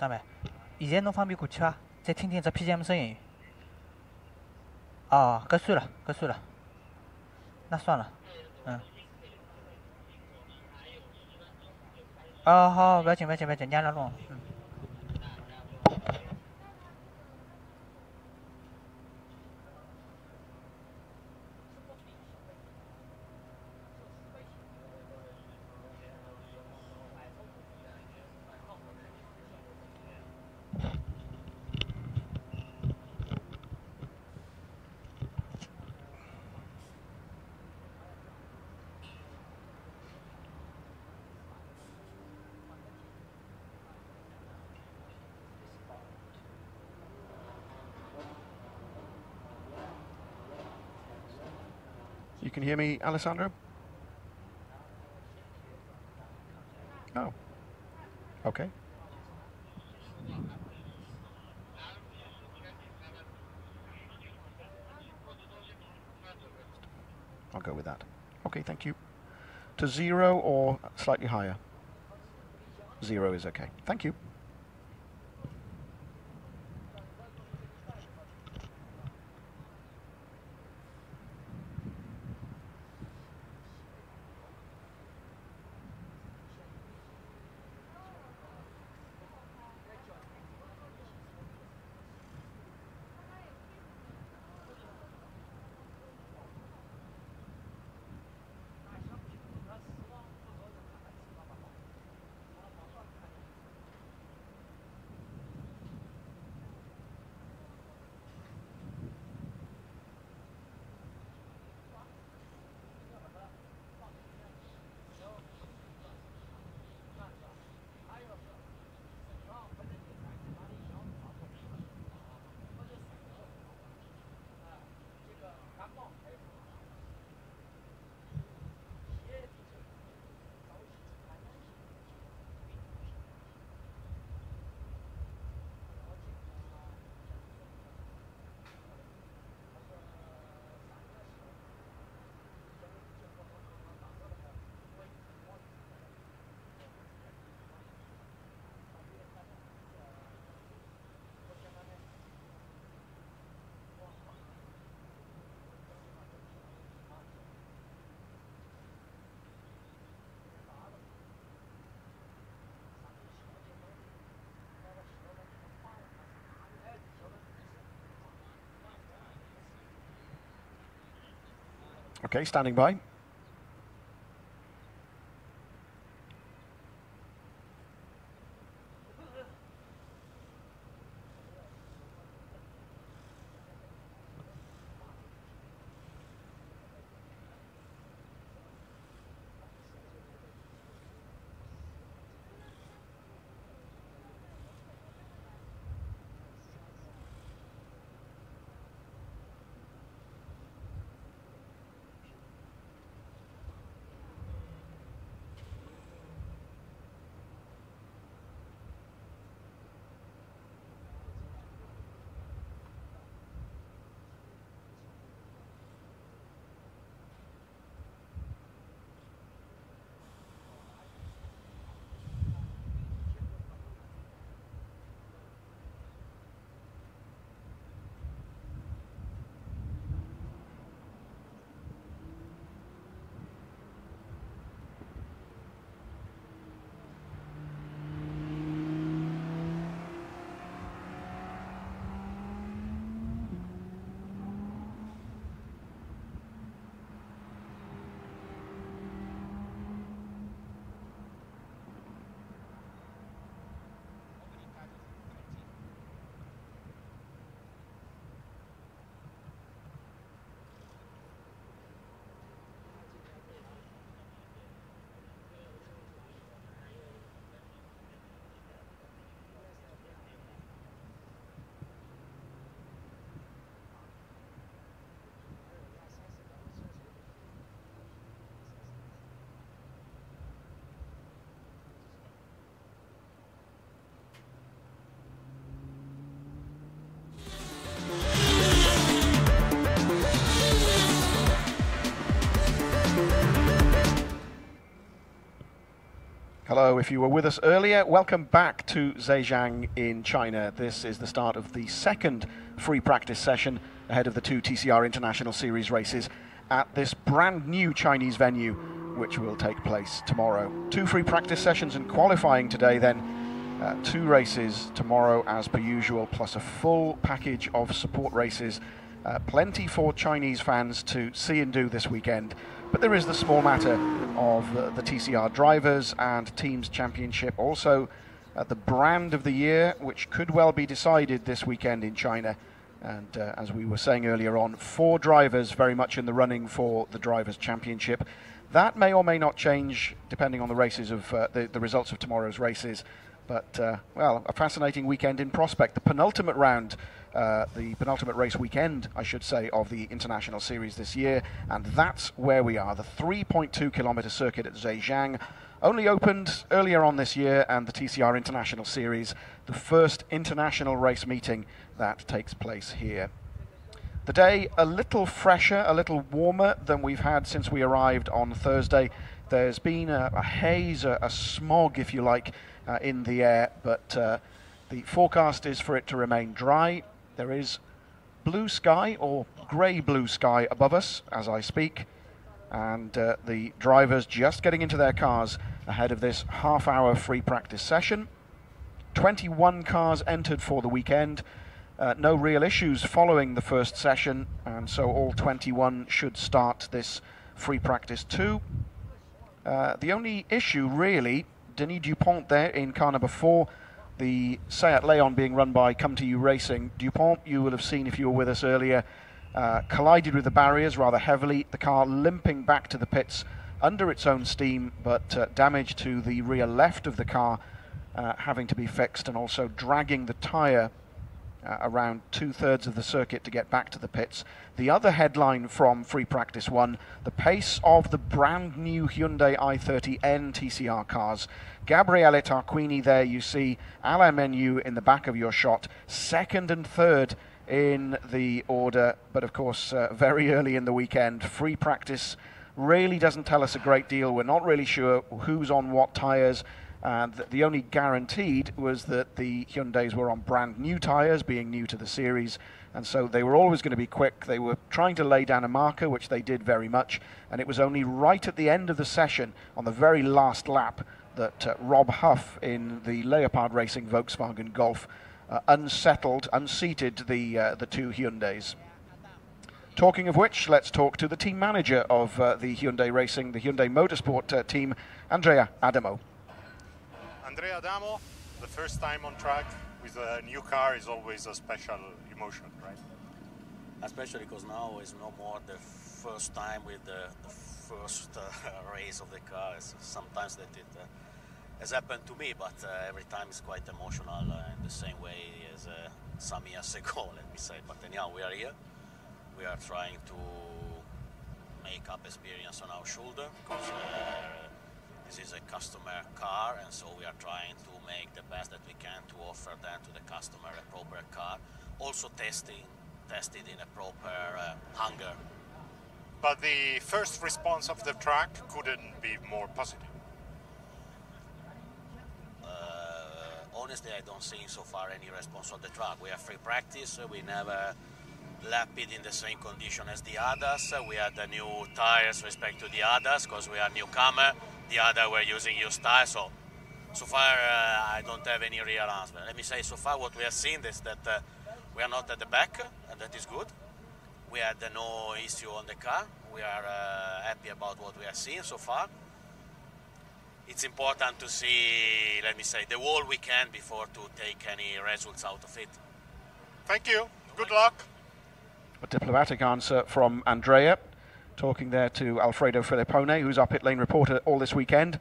张梅，现在侬方便过去伐？再听听只 PGM 声音。哦，搿算了，搿算了，那算了，嗯。哦，好，勿要紧，勿要紧，勿要紧，让伊拉弄。嗯。You can hear me, Alessandro? Oh. Okay. I'll go with that. Okay, thank you. To 0 or slightly higher? 0 is okay. Thank you. Okay, standing by. Hello, if you were with us earlier, welcome back to Zhejiang in China. This is the start of the second free practice session ahead of the two TCR International Series races at this brand new Chinese venue, which will take place tomorrow. Two free practice sessions and qualifying today then. Two races tomorrow as per usual, plus a full package of support races. Plenty for Chinese fans to see and do this weekend. But there is the small matter of the TCR Drivers and Teams Championship. Also, the brand of the year, which could well be decided this weekend in China. And as we were saying earlier on, 4 drivers very much in the running for the Drivers' Championship. That may or may not change depending on the races of the results of tomorrow's races. But, well, a fascinating weekend in prospect. The penultimate round, the penultimate race weekend, I should say, of the International Series this year. And that's where we are, the 3.2-kilometre circuit at Zhejiang. Only opened earlier on this year, and the TCR International Series, the first international race meeting that takes place here. The day a little fresher, a little warmer than we've had since we arrived on Thursday. There's been a haze, a smog, if you like, in the air, but the forecast is for it to remain dry. There is blue sky or grey blue sky above us as I speak, and the drivers just getting into their cars ahead of this half-hour free practice session. 21 cars entered for the weekend. No real issues following the first session, and so all 21 should start this free practice too. The only issue really, Denis Dupont there in car number 4, the Seat Leon being run by Come To You Racing. Dupont, you will have seen if you were with us earlier, collided with the barriers rather heavily, the car limping back to the pits under its own steam, but damage to the rear left of the car having to be fixed, and also dragging the tyre around 2/3 of the circuit to get back to the pits. The other headline from Free Practice 1, the pace of the brand new Hyundai i30N TCR cars. Gabriele Tarquini there you see, Alain Menu in the back of your shot, second and third in the order, but of course very early in the weekend. Free Practice really doesn't tell us a great deal. We're not really sure who's on what tyres. And the only guaranteed was that the Hyundais were on brand new tyres, being new to the series, and so they were always going to be quick. They were trying to lay down a marker, which they did very much, and it was only right at the end of the session, on the very last lap, that Rob Huff in the Leopard Racing Volkswagen Golf unseated the two Hyundais. Talking of which, let's talk to the team manager of the Hyundai Racing, the Hyundai Motorsport team, Andrea Adamo. Andrea Adamo, the first time on track with a new car is always a special emotion, right? Especially because now is no more the first time with the first race of the car. Sometimes that it has happened to me, but every time it's quite emotional in the same way as some years ago, let me say. But anyhow, we are here. We are trying to make up experience on our shoulder because this is a customer car, and so we are trying to make the best that we can to offer then to the customer a proper car, also tested in a proper hangar. But the first response of the track couldn't be more positive. Honestly, I don't see so far any response on the track. We have free practice, we never lapped in the same condition as the others. We had the new tires respect to the others because we are newcomer. The other were using used tires, so far I don't have any real answer. Let me say, so far what we have seen is that we are not at the back, and that is good. We had no issue on the car. We are happy about what we are seeing so far. It's important to see, let me say, the whole weekend before to take any results out of it. Thank you. Good luck. A diplomatic answer from Andrea, talking there to Alfredo Filippone, who's our pit lane reporter all this weekend,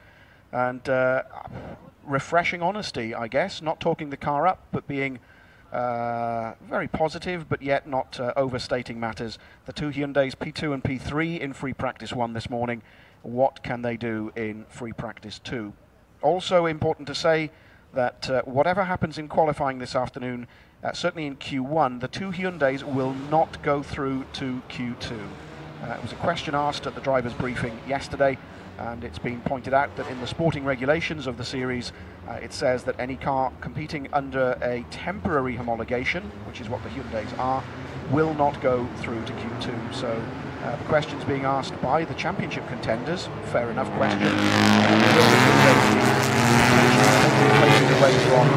and refreshing honesty, I guess, not talking the car up, but being very positive, but yet not overstating matters. The two Hyundais, P2 and P3 in Free Practice 1 this morning. What can they do in Free Practice 2? Also important to say that whatever happens in qualifying this afternoon, certainly in Q1, the two Hyundais will not go through to Q2. It was a question asked at the driver's briefing yesterday, And it's been pointed out that in the sporting regulations of the series, it says that any car competing under a temporary homologation, which is what the Hyundais are, will not go through to Q2. So the questions being asked by the championship contenders, fair enough question, will the Hyundais be taking places away from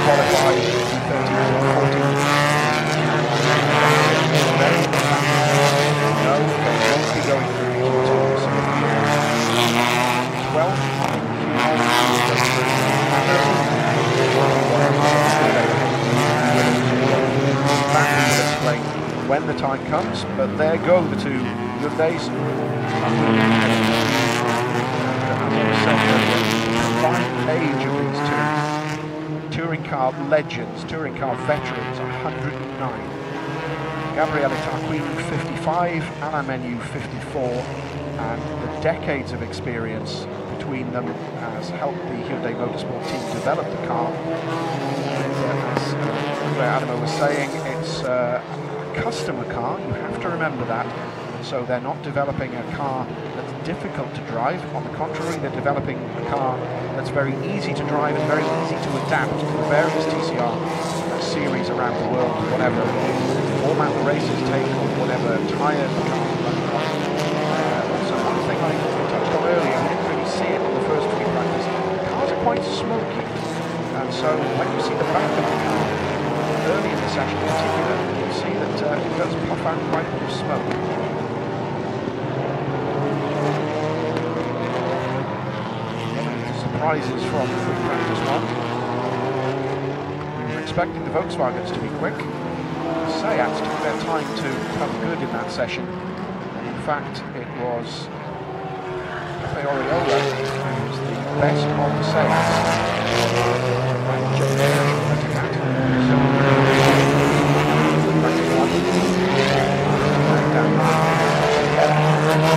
qualified 13th or 14th? No, they won't be going through Q2. So 12, that will explain when the time comes, but there go the two Hyundais. The combined age of these two touring car legends, touring car veterans, 109. Gabriele Tarquini, 55, Alain Menu, 54, and the decades of experience between them has helped the Hyundai Motorsport team develop the car. And as Adamo was saying, it's a customer car, you have to remember that. So they're not developing a car that's difficult to drive. On the contrary, they're developing a car that's very easy to drive and very easy to adapt to the various TCR series around the world, whatever format the races take or whatever tyres the car is running on. Also, one thing I touched on earlier, we didn't really see it on the first free practice, the cars are quite smoky. And so when you see the back of the car, early in the session in particular, you'll see that it does puff out quite a bit of smoke. Surprises from free practice one. We were expecting the Volkswagens to be quick. The Seats took their time to come good in that session. And in fact, it was Pepe Oriola who was the best of the Seats.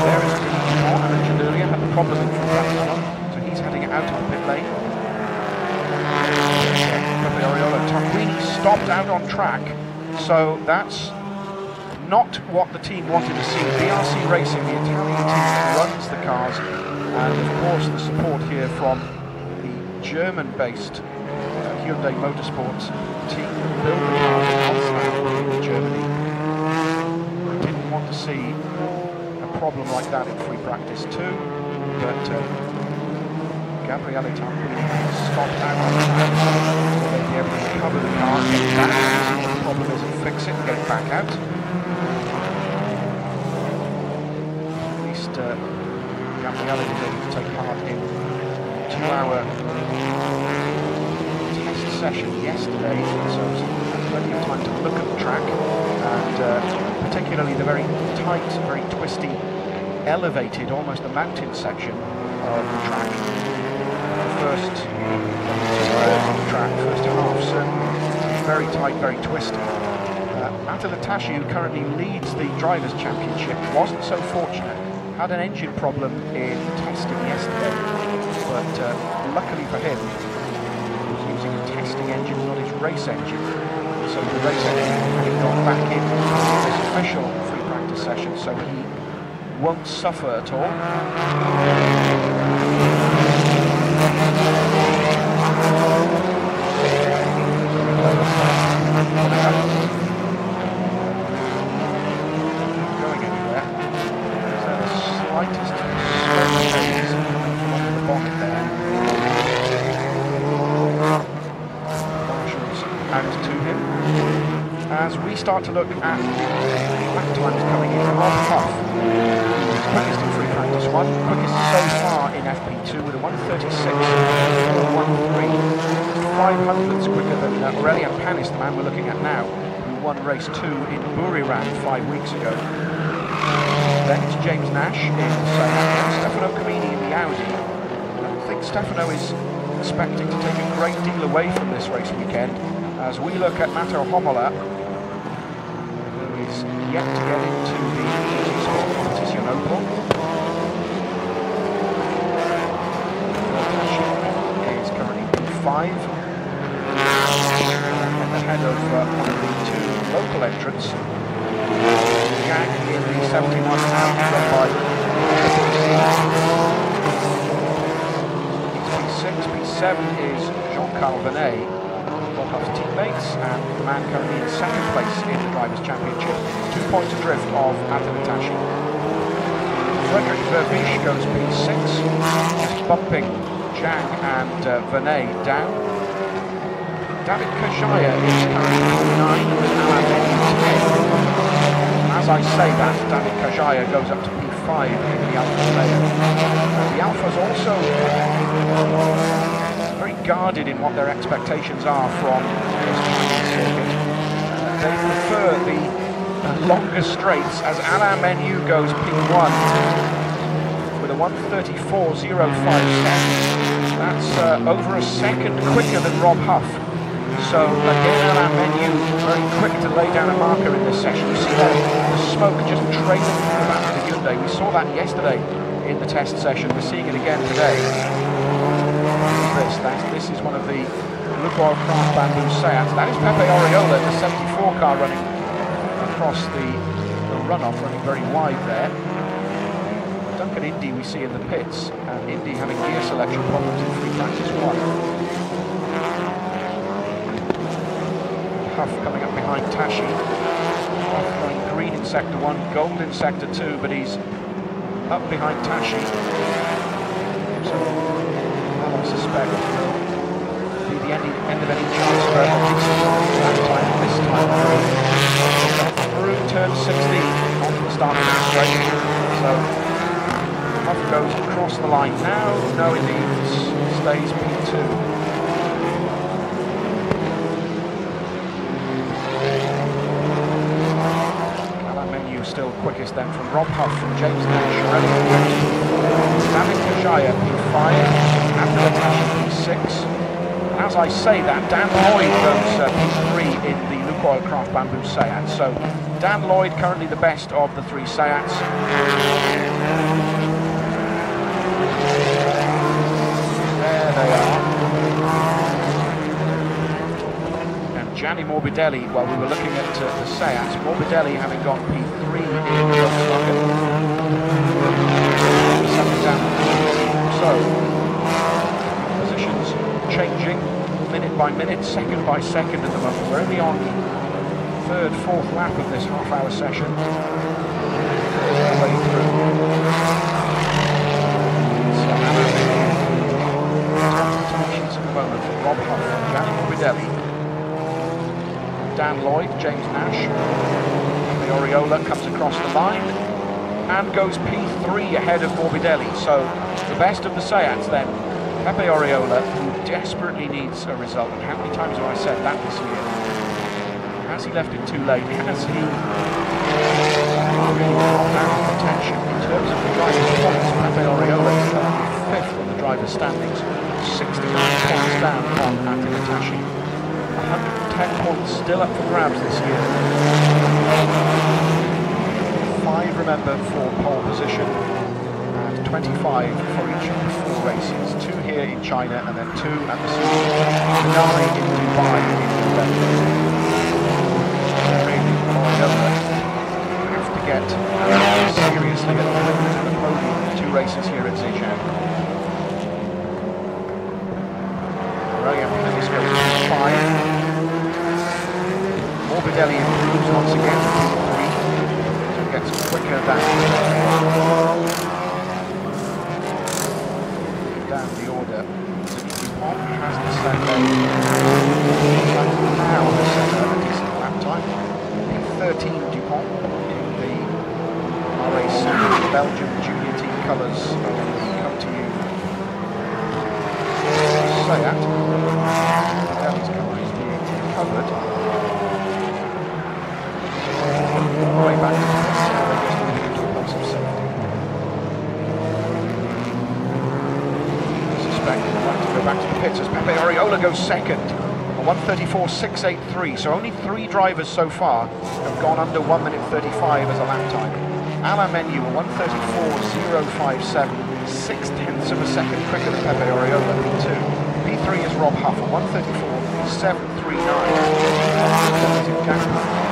There is the one I mentioned earlier, had a problem in free practice one. Heading out of the pit lane. Pepe Oriola, Tarquini stopped out on track, so that's not what the team wanted to see. BRC Racing, the Italian team that runs the cars, and of course the support here from the German-based Hyundai Motorsports team that build the cars in Holzheim in Germany. Didn't want to see a problem like that in free practice too, but Gabriele Tarquini stopped out on the track, so they'll be able to recover the car, get back, see what the problem is and fix it and get it back out. At least Gabriele was able to take part in a 2-hour test session yesterday, so had plenty of time to look at the track, and particularly the very tight, very twisty, elevated, almost a mountain section of the track. First two-thirds of the track, first half, certainly very tight, very twisty. Matt Latashi, who currently leads the Drivers' Championship, wasn't so fortunate. Had an engine problem in testing yesterday, but luckily for him, he was using a testing engine, not his race engine. So the race engine had gone back in this official free practice session, so he won't suffer at all. Going anywhere. Is there the slightest smoke haze onto the bonnet there? Marshall's out to him. As we start to look at lap times coming in, Rob Huff, quickest in free practice one, quickest so far in FP2 with a 1:36.13, 500ths quicker than Aurelian Panis, the man we're looking at now, who won race 2 in Buriram 5 weeks ago. Then it's James Nash in the Seat, Stefano Camini in the Audi. I think Stefano is expecting to take a great deal away from this race weekend. As we look at Matteo Homola, who is yet to get into the Sport Competition Opel. Is currently P5. Ahead of one of the two local entrants. Zhejiang in the 71 pound run by is Jean-Carl Venet, Bob Huff's teammates, and the man currently in second place in the Drivers' Championship, 2 points adrift of Atalatashi. Frederick Verbisch goes P6, just bumping Zhang and Venet down. David Kajaya is currently P9 with Alain Menu 10. As I say that, David Kajaya goes up to P5 in the Alfa Romeo. The Alfa's also very guarded in what their expectations are from this Chinese circuit. They prefer the longer straights as Alain Menu goes P1 with a 1:34.05 seconds. That's over a second quicker than Rob Huff. So again, Alain Menu very quick to lay down a marker in this session. You see there, the smoke just trailing from the back of the Hyundai. We saw that yesterday in the test session. We're seeing it again today. This is one of the Lukoil Craft Bamboo Seats. That is Pepe Oriola, the 74 car running across the runoff, running very wide there. Duncan Indy we see in the pits, and Indy having gear selection problems in free practice 1. Huff coming up behind Tashi. Huff going green in sector 1, gold in sector 2, but he's up behind Tashi. So I suspect will be the end of any chance for a decent that time this time through turn 16 onto the start of the straight. So Huff goes across the line now. No, indeed, stays P2. Still quickest then from Rob Huff, from James Nash, David Kajaya P5, Atalatashi P6. And as I say that, Dan Lloyd goes P3 in the Lukoil Craft Bamboo Seat. So Dan Lloyd currently the best of the 3 Seats. There they are. Gianni Morbidelli, while we were looking at the Seats, Morbidelli having gone P3 in Volkswagen. So, positions changing minute by minute, second by second at the moment. We're only on third, fourth lap of this half-hour session. Way through. So, Anna at the moment from Rob Huff and Gianni Morbidelli. Dan Lloyd, James Nash, the Oriola comes across the line and goes P3 ahead of Morbidelli. So the best of the Seats then, Pepe Oriola, who desperately needs a result. And how many times have I said that this year? Has he left it too late? Has he really dropped out of contention? In terms of the driver's points, Pepe Oriola is currently 5th on the driver's standings, 69 points down on Atalatashi. 110 points still up for grabs this year. 5, remember, for pole position, and 25 for each of the 4 races. 2 here in China, and then 2 at the finale in Dubai in November. Really, have to get seriously at the podium. 2 races here at Zhejiang. This goes to 5. Morbidelli improves once again to P3, so it gets quicker than down the order. Dupont has the second, now the second, a decent lap time. P13 Dupont in the RAC Belgium junior team colours come to you. Seat. Morbidelli's car is being recovered. Way back to the pits, they just moving into a place of safety. I suspect they'd like to go back to the pits as Pepe Oriola goes second, a 1:34.683. So only 3 drivers so far have gone under 1 minute 35 as a lap time. Alain Menu, a 1:34.057, 6/10 of a second quicker than Pepe Oriola, P2. P3 is Rob Huff, a 1:34.739.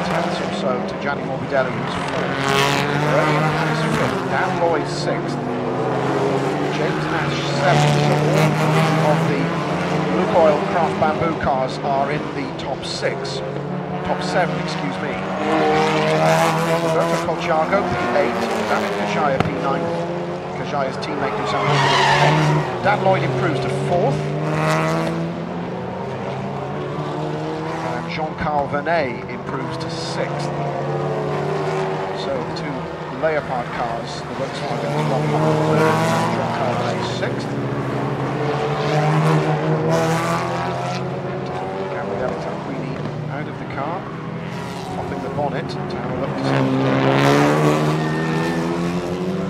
Tenths or so to Gianni Morbidelli, who's 4th. Oriola is 5th. Dan Lloyd 6th. James Nash 7th. So all 3 of the Bamboo cars are in the top 7, excuse me. Roberto Colciago, P8, David Kajaya, P9, Kajaya's teammate Dusan Borkovic, 10th. Dan Lloyd improves to 4th. And Jean-Carl Vernet improves to 6th. So the two Leopard cars, the Volkswagen is 103rd, and Jean-Carl Vernet 6th. Gabriele Tarquini out of the car, popping the bonnet to have a look to see.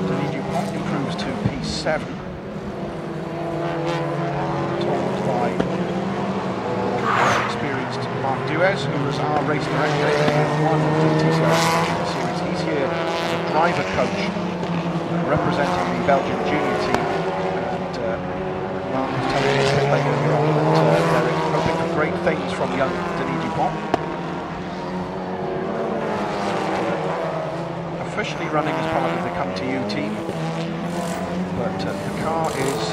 Denis Dupont improves to P7, told by experienced Mark Duez, who was our race director in one of the TCR International Series. He's here as a driver coach representing the Belgian junior team, and Mark was telling me a bit later on that they're hoping for great things from young Denis Dupont. Officially running as part of the Come To You team, but the car is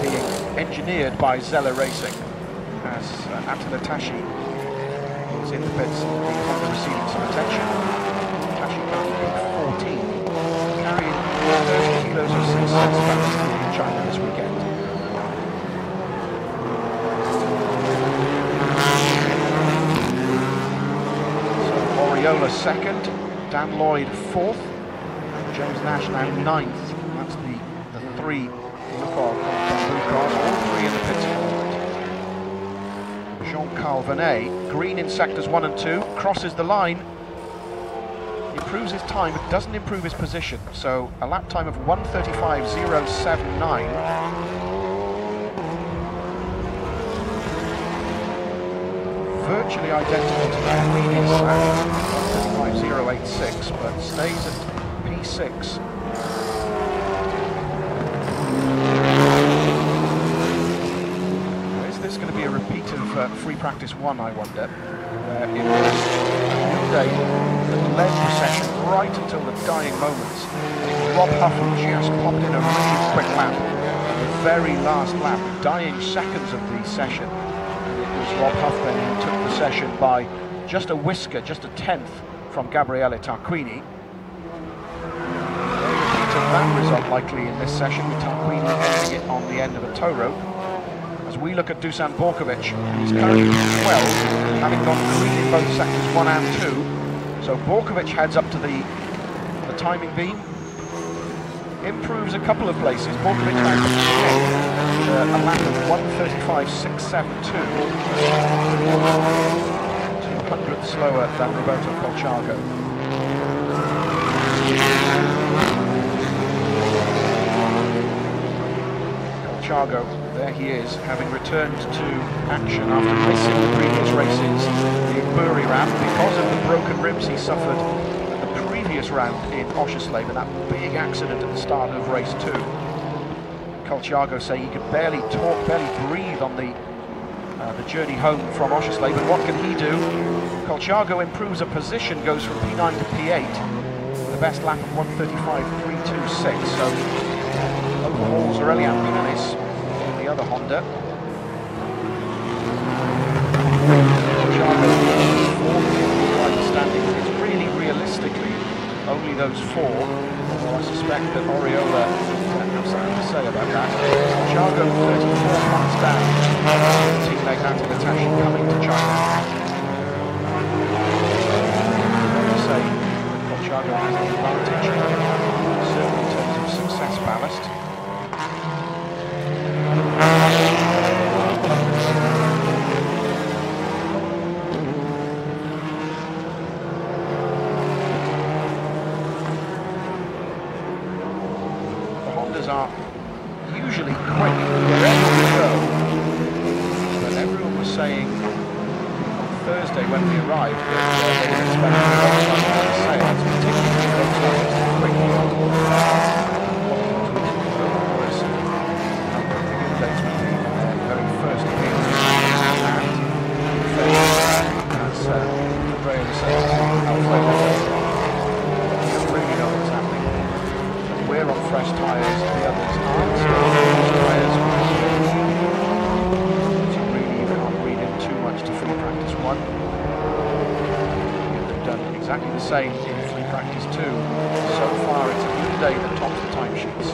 being engineered by Zeller Racing, as Attila Tashi is in the pits and the Honda receiving some attention. Tashi currently P14, carrying 30 kilos of success ballast in China this weekend. So Oriola 2nd, Dan Lloyd 4th, James Nash now 9th. That's the 3 Lukoil Bamboo cars, all 3 in the pits forward. Jean-Carl Vernet, green in sectors 1 and 2, crosses the line, improves his time but doesn't improve his position, so a lap time of 1:35.079. Virtually identical to the previous lap, 1:35.086, but stays at P6. Is this going to be a repeat of free practice 1, I wonder? It was Hyundai that led the session right until the dying moments. And it was Rob Huff who just popped in a really quick lap, the very last lap, dying seconds of the session. And it was Rob Huff then who took the session by just a whisker, just a 10th from Gabriele Tarquini. A repeat of that result likely in this session, with Tarquini ending it on the end of a tow rope. As we look at Dusan Borkovic, who's currently 12, having gone green in both sectors 1 and 2. So Borkovic heads up to the timing beam, improves a couple of places. Borkovic now a lap of 1:35.672, 200th slower than Roberto Colciago. Colciago, there he is, having returned to action after missing the previous races in Buriram because of the broken ribs he suffered at the previous round in Oschersleben, that big accident at the start of race 2. Colciago saying he could barely talk, barely breathe on the journey home from Oschersleben. What can he do? Colciago improves a position, goes from P9 to P8, the best lap of 1:35.326. So overhauls Aurelian Panis in the other Honda. Colciago fourth in the driver standings. It's really realistically only those 4, although I suspect that Oriola have something to say about that. Colciago 34 points down. Teammate Attila Tashi coming to China. To say Colciago has an advantage, certainly in terms of success ballast. Are usually quick wherever we go, but everyone was saying on Thursday when we arrived that they were expecting the sales, particularly those ones quick. Was the Hyundais would be their very first appearance, and as Andrea was saying to Alfredo, you don't really know what's happening. We're on fresh tyres, the others aren't. So tyres to really same in free practice 2. So far it's Hyundai that tops the timesheets.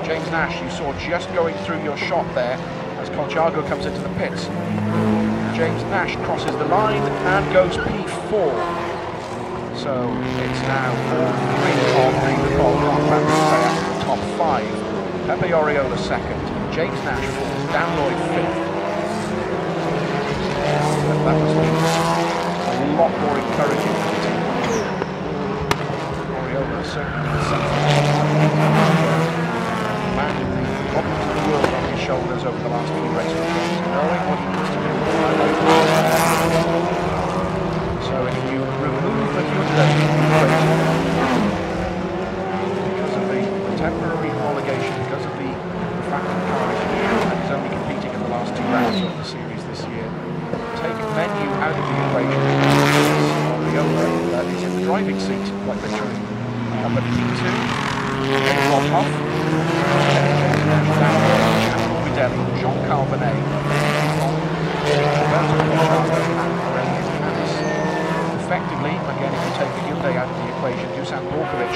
James Nash, you saw just going through your shot there as Colchago comes into the pits. James Nash crosses the line and goes P4. So it's now all three of the top 5. Pepe Oriola second, James Nash fourth, Dan Lloyd fifth. That was a lot more encouraging for the team. Oriola certainly something. Man with the problems of the world on his shoulders over the last few races, knowing what he needs to do. So if you remove the Hyundai because of the temporary homologation, because of the fact that the car is new and is only competing in the last 2 rounds of the series this year, take Menu out of the equation. Oriola is in the driving seat, quite literally. Up at P2, Rob Huff, Jean-Carl Venet, effectively, again, if you take the Hyundai out of the equation, Dusan Borkovic,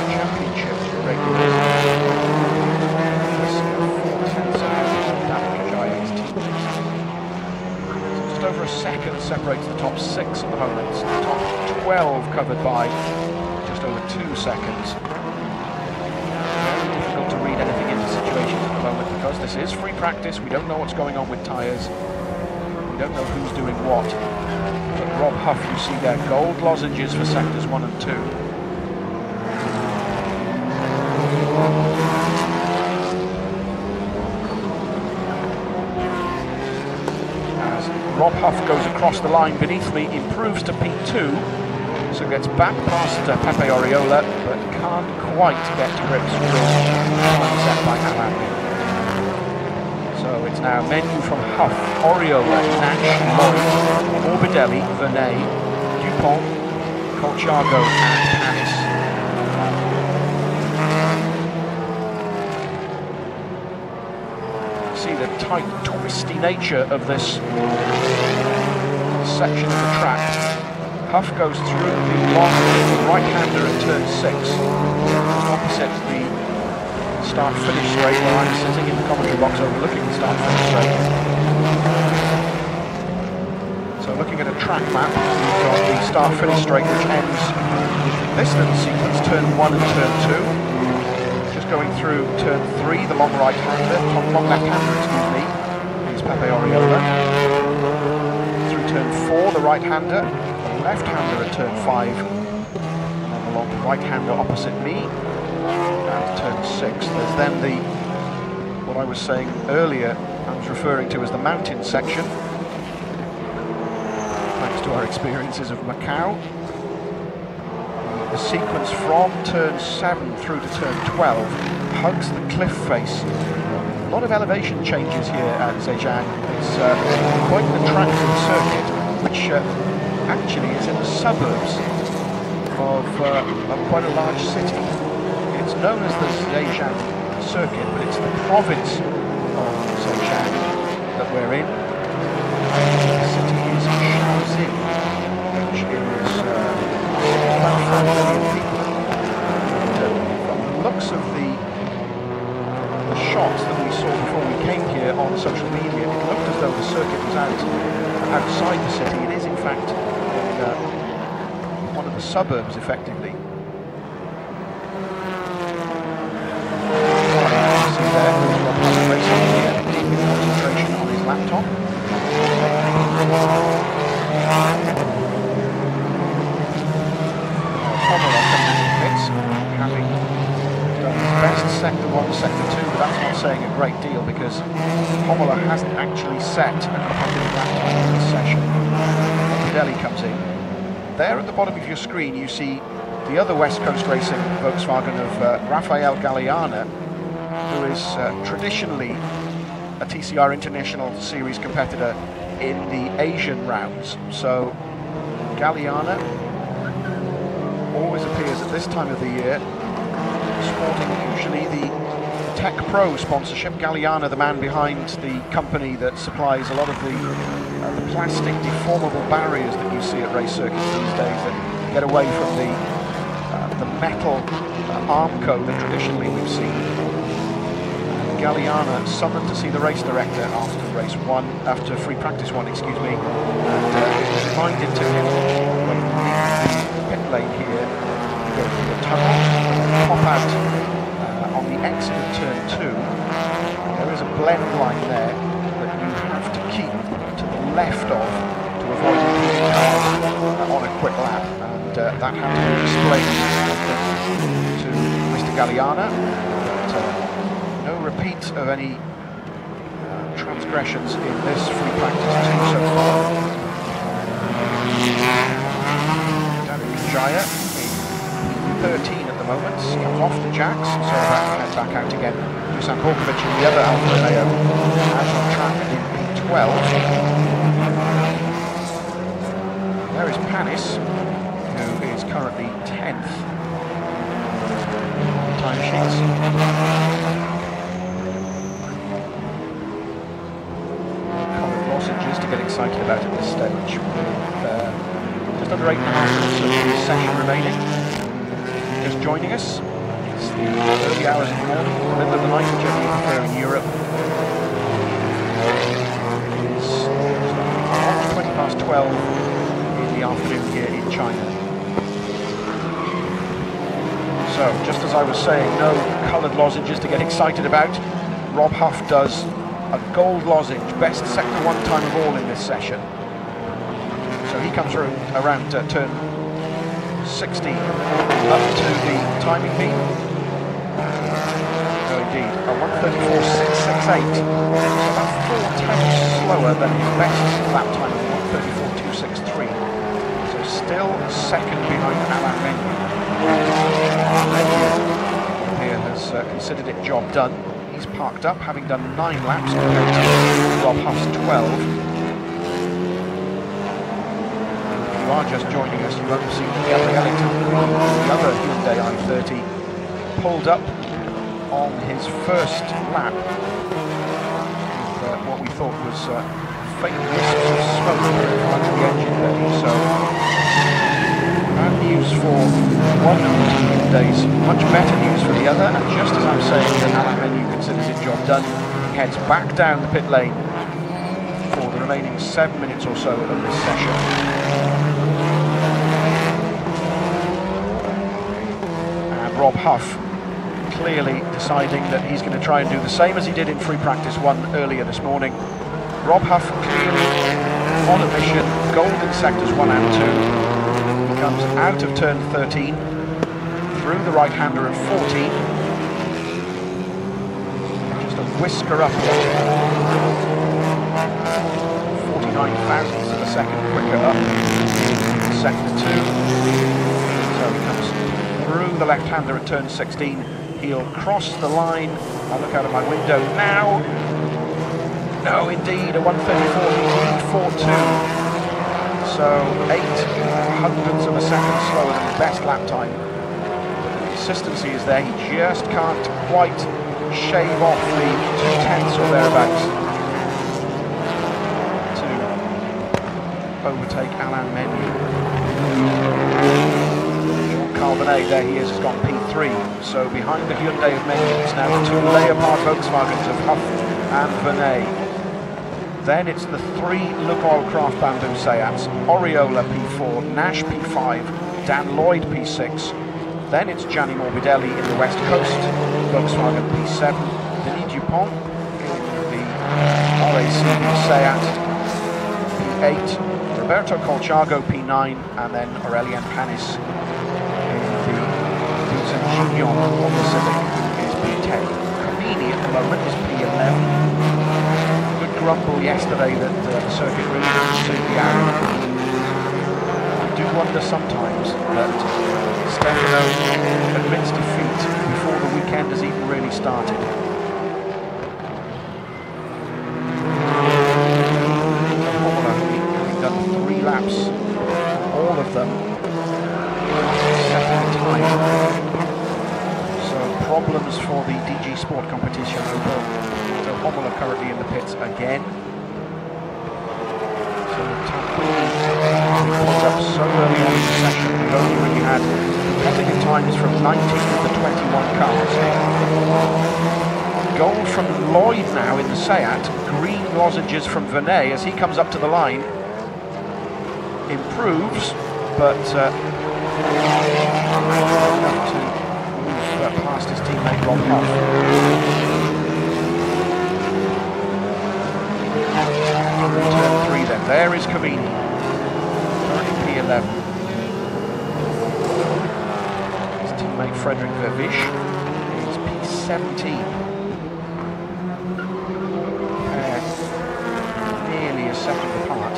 championship regulars. Just over a second separates the top 6 at the moment. The top 12 covered by just over 2 seconds. Very difficult to read anything into situations at the moment because this is free practice. We don't know what's going on with tyres. We don't know who's doing what. But Rob Huff, you see there, gold lozenges for sectors 1 and 2. Rob Huff goes across the line beneath me, improves to P2, so gets back past Pepe Oriola, but can't quite get to grips with the set by Alain. So it's now Menu from Huff, Oriola, Nash, Lloyd, Morbidelli, Venet, Dupont, Colchago and Panis. See the tight, twisty nature of this section of the track. Huff goes through the long right-hander at turn 6, opposite the start-finish straight where I'm sitting in the commentary box overlooking the start-finish straight. So looking at a track map, we've got the start-finish straight which ends with this little sequence, turn 1 and turn 2. Just going through turn 3, the long right-hander, long left-hander, excuse me, is Pepe Oriola. Through turn 4, the right-hander, the left-hander at turn 5, and then the long right-hander opposite me, and turn 6. There's then the, what I was saying earlier, I was referring to as the mountain section, thanks to our experiences of Macau. The sequence from turn 7 through to turn 12 hugs the cliff face. A lot of elevation changes here at Zhejiang. It's quite an attractive circuit, which actually is in the suburbs of quite a large city. It's known as the Zhejiang circuit, but it's the province of Zhejiang that we're in. The city is Shaoxing, which is about 5 million people. From the looks of the shots that we saw before we came here on social media, it looked as though the circuit was outside the city. It is in fact in one of the suburbs, effectively. You see there, there's Rob Huff racing here, with concentration on his laptop. Homola comes in the pits, having done his best sector 1, sector 2, but that's not saying a great deal because Homola hasn't actually set a competitive lap time in this session. Morbidelli comes in. There at the bottom of your screen you see the other West Coast Racing Volkswagen of Rafael Galeana, who is traditionally a TCR International Series competitor in the Asian rounds. So Galeana always appears at this time of the year, sporting usually the Tech Pro sponsorship. Galliana, the man behind the company that supplies a lot of the plastic deformable barriers that you see at race circuits these days that get away from the metal arm coat that traditionally we've seen. Galliana summoned to see the race director after free practice one, excuse me, and reminded to him when you leave the pit lane here, you go through the tunnel, pop out on the exit of turn 2. There is a blend line there that you have to keep to the left of to avoid impeding cars on a quick lap, and that had to be explained to Mr. Galliana. No repeat of any transgressions in this free practice 2 so far. Jaya in 13 at the moment, comes off the jacks, so about to head back out again. Dusan Borkovic in the other Alfa Romeo out on track in P12. There is Panis, who is currently 10th. Timesheets. To get excited about at this stage, with just under 8.5 minutes of the session remaining. Just joining us, it's the early hours of the morning, the middle of the night, whichever you prefer in Europe. It's 20 past 12 in the afternoon here in China. So, just as I was saying, no coloured lozenges to get excited about. Rob Huff does a gold lozenge, best sector 1 time of all in this session. So he comes around turn 60 up to the timing beam. No, indeed, a 1:34.668. So about 4 tenths slower than his best lap time of 1:34.263. So still second behind Alain Menu. Here has considered it job done. He's parked up, having done 9 laps compared to Rob Huff's 12. If you are just joining us, you won't have seen that Gabriel Ellington, the other Hyundai i30, pulled up on his first lap with what we thought was faint wisps of smoke in front of the engine bay. So bad news for one of the two Hyundais, much better news for the other, and just as I'm saying that Alain Menu considers it job done, he heads back down the pit lane for the remaining 7 minutes or so of this session. And Rob Huff clearly deciding that he's going to try and do the same as he did in free practice 1 earlier this morning. Rob Huff clearly on a mission, gold in sectors 1 and 2. He comes out of turn 13, through the right-hander at 14. Just a whisker up here. 49 thousandths of a second quicker up in sector 2. So he comes through the left-hander at turn 16. He'll cross the line. I'll look out of my window now. No, indeed, a 1:34.42. So 8 hundredths of a second slower than his best lap time. But the consistency is there. He just can't quite shave off the 2 tenths or thereabouts to overtake Alain Menu. Carbonet, there he is, has gone P3. So behind the Hyundai of Menu, it's now the 2 Leopard Volkswagens of Huff and Vernet. Then it's the 3 Lukoil Craft Bamboo Seats, Oriola P4, Nash P5, Dan Lloyd P6. Then it's Gianni Morbidelli in the West Coast, Volkswagen P7, Denis Dupont in the RAC Seat P8, Roberto Colciago P9, and then Aurélien Panis in the Zhejiang Honda Civic is P10. Camini at the moment is P11. Grumble yesterday that the circuit really didn't suit the Arab. I do wonder sometimes that Stefano admits defeat before the weekend has even really started. Horner, having done 3 laps, all of them setting a time. So problems for the DG Sport competition. So Hommel are currently in the pits again. So pulled up so early on in the session, we've only really had competitive times from 19 of the 21 cars. Gold from Lloyd now in the Seat, green lozenges from Vernet as he comes up to the line. Improves, but enough to move past his teammate Rob Huff. Turn 3 then, there is Cavini, currently P11. His teammate Frederick Vervish is P17. Nearly a second apart.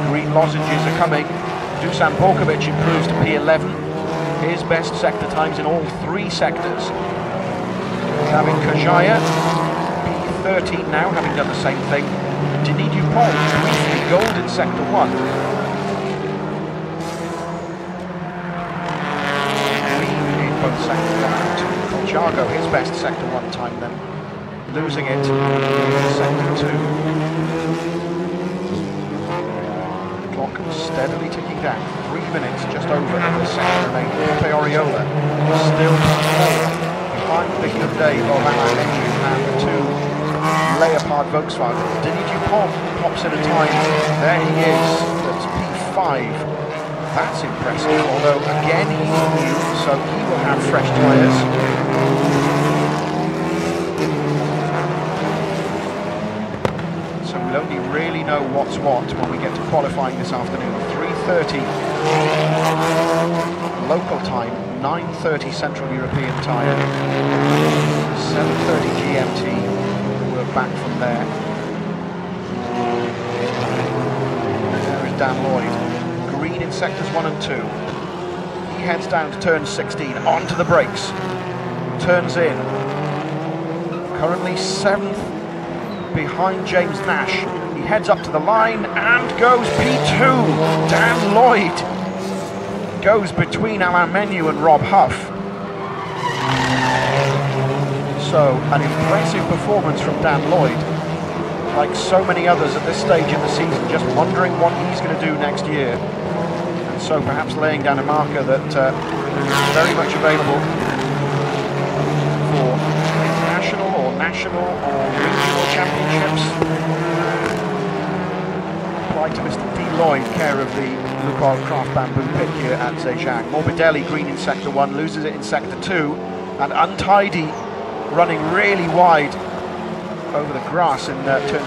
Green lozenges are coming. Dusan Borkovic improves to P11. His best sector times in all 3 sectors. David Kajaya, P13 now, having done the same thing. Denis Dupont, briefly gold in sector 1. Green in both sector 1 and 2. Colchago, his best sector 1 time then, losing it in sector 2. Clock steadily ticking down. 3 minutes just over the second remaining. Pepe Oriola still behind the Hyundai of Alain and the 2 Leopard Volkswagen. Denis Dupont pops in a time. There he is. That's P5. That's impressive. Although again he's new, so he will have fresh tyres. So we'll only really know what's what when we get to qualifying this afternoon. 3:30 local time, 9:30 Central European time, 7:30 GMT. We're back from there. There is Dan Lloyd, green in sectors 1 and 2. He heads down to turn 16, onto the brakes, turns in. Currently 7th behind James Nash. He heads up to the line and goes P2. Dan Lloyd goes between Alain Menu and Rob Huff. So an impressive performance from Dan Lloyd. Like so many others at this stage in the season, just wondering what he's going to do next year. And so perhaps laying down a marker that is very much available for international or national or regional championships. To Mr. D. Lloyd, care of the Lukoil Craft Bamboo pit here at Zhejiang. Morbidelli, green in sector 1, loses it in sector 2, and Untidy running really wide over the grass in turn 16.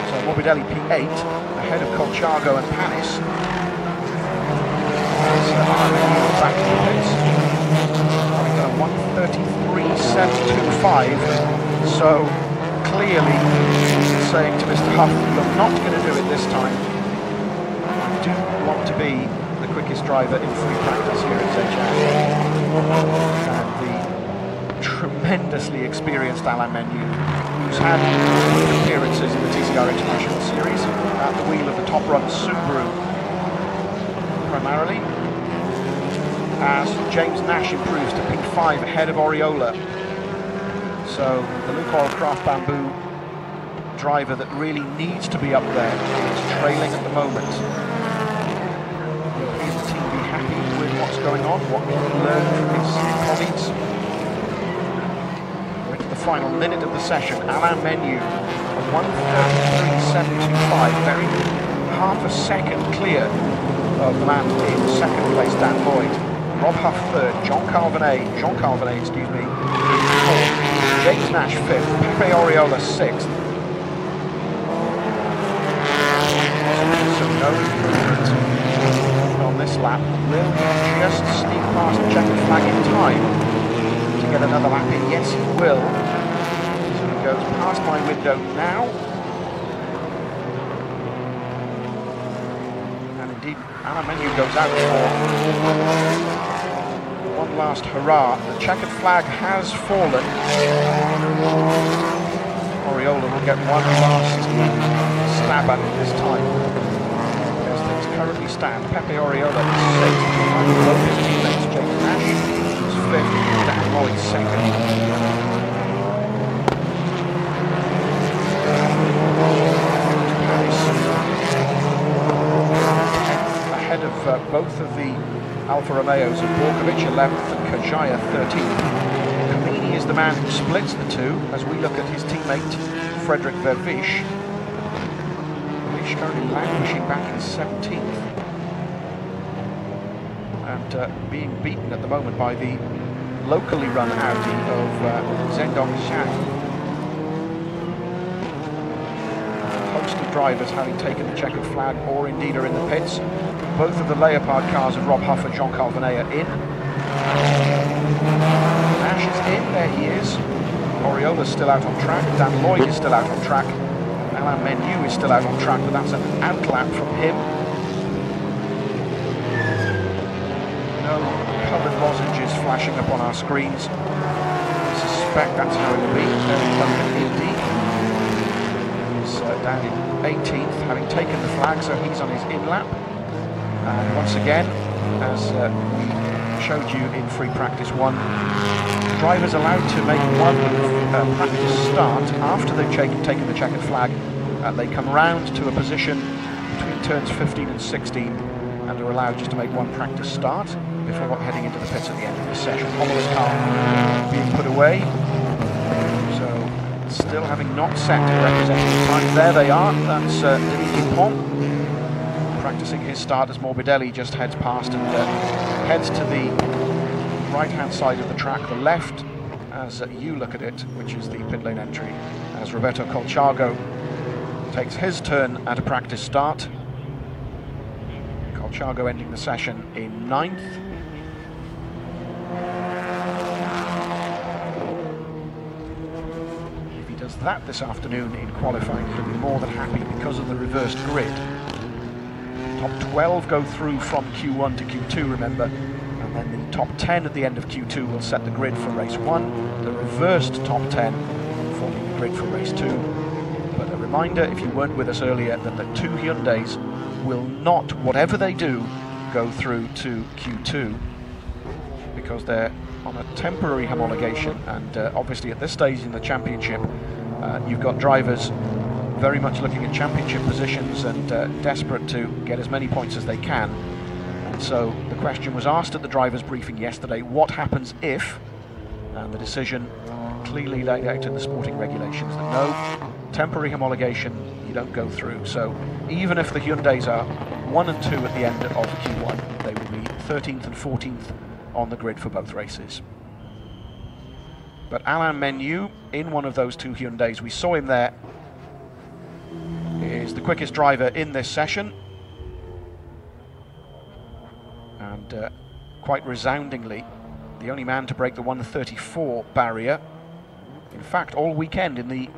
So Morbidelli P8, ahead of Colchago and Panis. Back to the pits. Having done a 1:33.725, so clearly saying to Mr. Huff, you're not going to do it this time. I do want to be the quickest driver in free practice here at Zhejiang. And the tremendously experienced Alain Menu, who's had appearances in the TCR International Series at the wheel of the top-run Subaru primarily, as James Nash improves to P5 ahead of Oriola. So the Lukoil Craft Bamboo driver that really needs to be up there is trailing at the moment. Will he and the team be happy with what's going on? What can he learn from his colleagues? We're to the final minute of the session. Alain Menu, a 1:33.725, very half a second clear of the man in second place, Dan Lloyd. Rob Huff third, Jean-Carl Vernet, excuse me, fourth. James Nash 5th, Pepe Oriola 6th. So no improvement on this lap. Will he just sneak past the checkered flag in time to get another lap in? Yes, he will. So he goes past my window now. And indeed, Alain Menu goes out for one last hurrah. The checkered flag has fallen Oriola will get one last stab at it this time. As things currently stand, Pepe Oriola is 6th behind both his teammates. James Nash is 5th, Dan Lloyd 2nd. Ahead of both of the Alfa Romeos of Borkovic 11th and Kajaya 13th. Kamini is the man who splits the two as we look at his teammate Frederick Vervish. Vervish currently languishing back in 17th and being beaten at the moment by the locally run Audi of Zhejiang. Host of drivers having taken the checkered flag or indeed are in the pits. Both of the Leopard cars of Rob Huff and Jean-Carl Venet are in. Nash is in, there he is. Oriola's still out on track, Dan Lloyd is still out on track. Alain Menu is still out on track, but that's an outlap from him. No coloured lozenges flashing up on our screens. I suspect that's how it will be. There is Duncan Indy. He's down in 18th, having taken the flag, so he's on his in-lap. And once again, as we showed you in free practice 1, drivers allowed to make one practice start after they've taken the checkered flag. They come round to a position between turns 15 and 16 and are allowed just to make one practice start before heading into the pits at the end of the session. Homola's car being put away, so still having not set representative times. There they are, that's Denis Dupont practicing his start as Morbidelli just heads past and heads to the right-hand side of the track, the left, as you look at it, which is the pit lane entry, as Roberto Colciago takes his turn at a practice start. Colciago ending the session in 9th. If he does that this afternoon in qualifying, he'll be more than happy because of the reversed grid. Top 12 go through from Q1 to Q2, remember, and then the top 10 at the end of Q2 will set the grid for race 1, the reversed top 10 forming the grid for race 2. But a reminder, if you weren't with us earlier, that the two Hyundais will not, whatever they do, go through to Q2 because they're on a temporary homologation, and obviously at this stage in the championship you've got drivers very much looking at championship positions and desperate to get as many points as they can. And so the question was asked at the drivers' briefing yesterday, what happens if? And the decision clearly laid out in the sporting regulations that no, temporary homologation, you don't go through. So even if the Hyundais are 1 and 2 at the end of Q1, they will be 13th and 14th on the grid for both races. But Alain Menu, in one of those two Hyundais, we saw him there, is the quickest driver in this session, and quite resoundingly the only man to break the 1:34 barrier. In fact, all weekend in the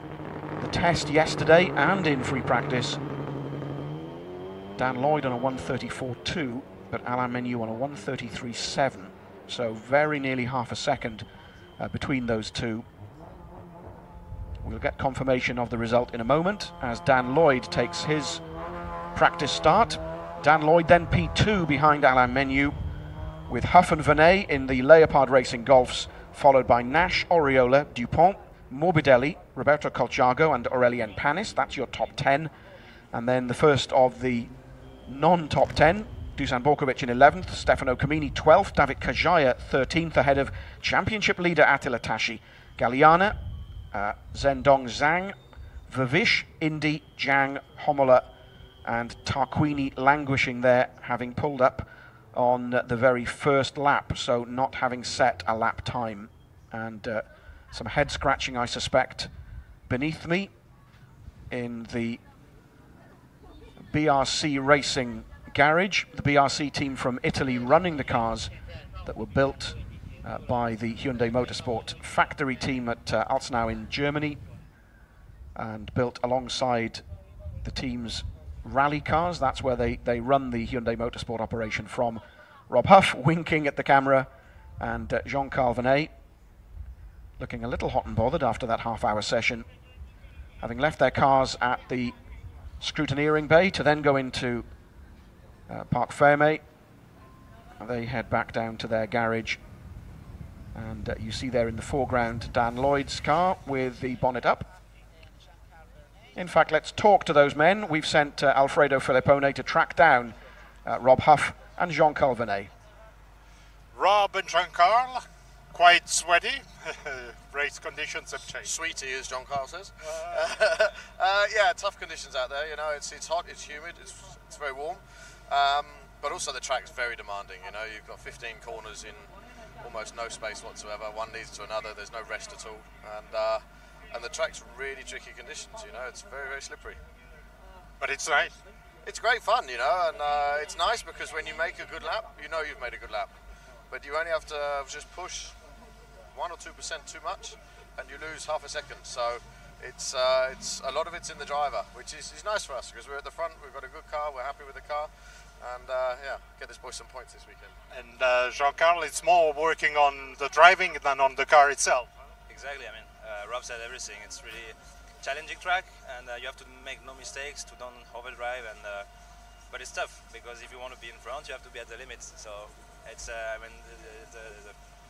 test yesterday and in free practice, Dan Lloyd on a 1:34.2, but Alain Menu on a 1:33.7, so very nearly half a second between those two. We'll get confirmation of the result in a moment as Dan Lloyd takes his practice start. Dan Lloyd then P2 behind Alain Menu, with Huff and Venet in the Leopard Racing Golfs, followed by Nash, Oriola, Dupont, Morbidelli, Roberto Colciago and Aurelien Panis. That's your top 10. And then the first of the non-top 10, Dusan Borkovic in 11th, Stefano Camini 12th, David Kajaya 13th, ahead of championship leader Attila Tashi, Galliana, Zhendong Zhang, Vervish, Indy, Zhang, Homola and Tarquini languishing there, having pulled up on the very first lap, so not having set a lap time. And some head scratching, I suspect, beneath me in the BRC Racing garage, the BRC team from Italy running the cars that were built by the Hyundai Motorsport factory team at Alzenau in Germany, and built alongside the team's rally cars. That's where they run the Hyundai Motorsport operation from. Rob Huff winking at the camera, and Jean-Carl Venet looking a little hot and bothered after that half-hour session. having left their cars at the scrutineering bay to then go into Parc Fermé. They head back down to their garage, and you see there in the foreground Dan Lloyd's car with the bonnet up. In fact, let's talk to those men. We've sent Alfredo Filippone to track down Rob Huff and Jean-Carl Venet. Rob and Jean-Carl, quite sweaty. Race conditions have changed. Sweetie, as Jean-Carl says. Yeah, tough conditions out there. You know, it's hot, it's humid, it's very warm. But also the track's very demanding. You know, you've got 15 corners in almost no space whatsoever. One leads to another. There's no rest at all, and the track's really tricky conditions. You know, it's very, very slippery. But it's nice. It's great fun, you know, and it's nice because when you make a good lap, you know you've made a good lap. But you only have to just push 1 or 2% too much, and you lose half a second. So it's a lot of it's in the driver, which is nice for us because we're at the front. We've got a good car. We're happy with the car. And yeah, get this boy some points this weekend. And Jean-Carl, it's more working on the driving than on the car itself. Exactly. I mean, Rob said everything. It's really challenging track, and you have to make no mistakes to don't overdrive. And but it's tough because if you want to be in front, you have to be at the limits. So it's I mean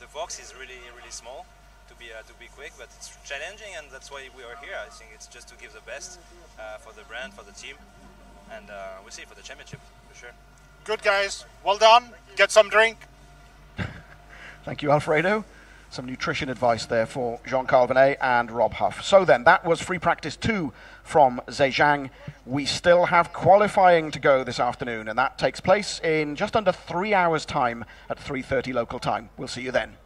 the box is really small to be quick, but it's challenging, and that's why we are here. I think it's just to give the best for the brand, for the team, and we'll see for the championship. Sure. Good guys, well done. Get some drink. Thank you, Alfredo. Some nutrition advice there for Jean-Carl Venet and Rob Huff. So then, that was free practice 2 from Zhejiang. We still have qualifying to go this afternoon, and that takes place in just under 3 hours' time at 3:30 local time. We'll see you then.